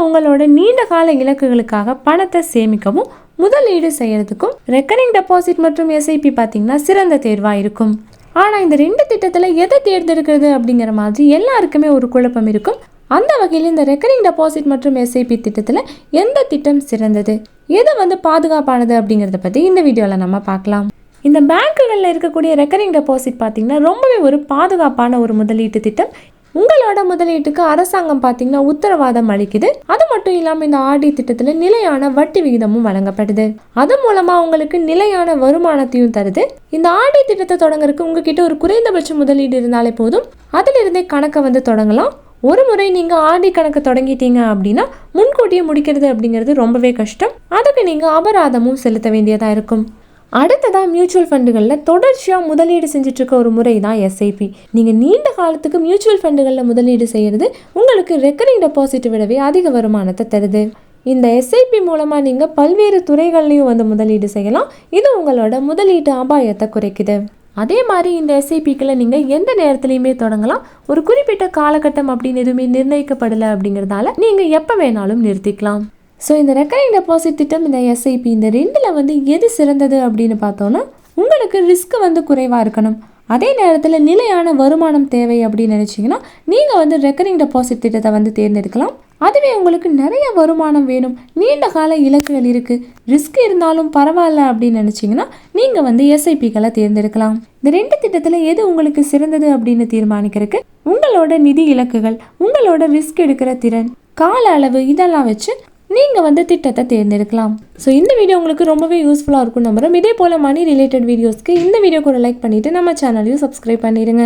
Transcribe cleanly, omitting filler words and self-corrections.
உங்களோட நீண்ட கால இலக்குகளுக்காக பணத்தை சேமிக்கவும் முதலீடு செய்யறதுக்கும் ரெக்கரிங் டெபாசிட் மற்றும் எஸ்ஐபி பார்த்தீங்கன்னா சிறந்த தேர்வாக இருக்கும். ஆனால் இந்த 2 திட்டத்தில் எதை தேர்ந்தெடுக்கிறது அப்படிங்கிற மாதிரி எல்லாருக்குமே ஒரு குழப்பம் இருக்கும். அந்த வகையில் இந்த ரெக்கரிங் டெபாசிட் மற்றும் எஸ்ஐபி திட்டத்தில் எந்த திட்டம் சிறந்தது, எது பாதுகாப்பானது அப்படிங்கிறத பற்றி இந்த வீடியோவில் நம்ம பார்க்கலாம். இந்த பேங்க்குகளில் இருக்கக்கூடிய ரெக்கரிங் டெபாசிட் பார்த்தீங்கன்னா ரொம்பவே ஒரு பாதுகாப்பான ஒரு முதலீட்டு திட்டம். உங்களோட முதலீட்டுக்கு அரசாங்கம் பார்த்தீங்கன்னா உத்தரவாதம் அளிக்குது. அது மட்டும் இல்லாமல் இந்த ஆர்டி திட்டத்தில் நிலையான வட்டி விகிதமும் வழங்கப்படுது. அது மூலமா உங்களுக்கு நிலையான வருமானத்தையும் தருது. இந்த ஆர்டி திட்டத்தை தொடங்குறதுக்கு உங்ககிட்ட ஒரு குறைந்தபட்ச முதலீடு இருந்தாலே போதும். அதிலிருந்தே கணக்கை தொடங்கலாம். ஒரு முறை நீங்கள் ஆர்டி கணக்கு தொடங்கிட்டீங்க அப்படின்னா முன்கூட்டியே முடிக்கிறது அப்படிங்கிறது ரொம்பவே கஷ்டம். அதுக்கு நீங்கள் அபராதமும் செலுத்த வேண்டியதாக இருக்கும். அடுத்ததாக மியூச்சுவல் ஃபண்டுகளில் தொடர்ச்சியாக முதலீடு செஞ்சுட்டு இருக்க ஒரு முறை தான் எஸ்ஐபி. நீங்கள் நீண்ட காலத்துக்கு மியூச்சுவல் ஃபண்டுகளில் முதலீடு செய்கிறது உங்களுக்கு ரெக்கரிங் டெபாசிட் விடவே அதிக வருமானத்தை தருது. இந்த எஸ்ஐபி மூலமாக நீங்கள் பல்வேறு துறைகள்லையும் முதலீடு செய்யலாம். இது உங்களோட முதலீட்டு அபாயத்தை குறைக்குது. அதே மாதிரி இந்த எஸ்ஐபிக்களை நீங்கள் எந்த நேரத்துலையுமே தொடங்கலாம். ஒரு குறிப்பிட்ட காலகட்டம் அப்படின்னு எதுவுமே நிர்ணயிக்கப்படலை அப்படிங்கிறதால நீங்கள் எப்போ வேணாலும் நிறுத்திக்கலாம். ஸோ இந்த ரெக்கரிங் டெபாசிட் திட்டம், இந்த எஸ்ஐபி, இந்த 2ல் எது சிறந்தது அப்படின்னு பார்த்தோன்னா உங்களுக்கு ரிஸ்க் குறைவாக இருக்கணும். அதே நேரத்தில் நிலையான வருமானம் தேவை அப்படின்னு நினச்சிங்கன்னா நீங்கள் ரெக்கரிங் டெபாசிட் திட்டத்தை தேர்ந்தெடுக்கலாம். அதுவே உங்களுக்கு நிறைய வருமானம் வேணும், நீண்ட கால இலக்குகள் இருக்குது, ரிஸ்க் இருந்தாலும் பரவாயில்ல அப்படின்னு நினச்சிங்கன்னா நீங்கள் எஸ்ஐபிக்களை தேர்ந்தெடுக்கலாம். இந்த 2 திட்டத்தில் எது உங்களுக்கு சிறந்தது அப்படின்னு தீர்மானிக்கிறதுக்கு உங்களோட நிதி இலக்குகள், உங்களோட ரிஸ்க் எடுக்கிற திறன், கால அளவு இதெல்லாம் வச்சு நீங்கள் திட்டத்தை தேர்ந்தெடுக்கலாம். ஸோ இந்த வீடியோ உங்களுக்கு ரொம்பவே யூஸ்ஃபுல்லாக இருக்கும் நம்புறோம். இதே போல் மணி ரிலேட்டட் வீடியோஸ்க்கு இந்த வீடியோக்கு ஒரு லைக் பண்ணிவிட்டு நம்ம சேனலையும் சப்ஸ்கிரைப் பண்ணிடுங்க.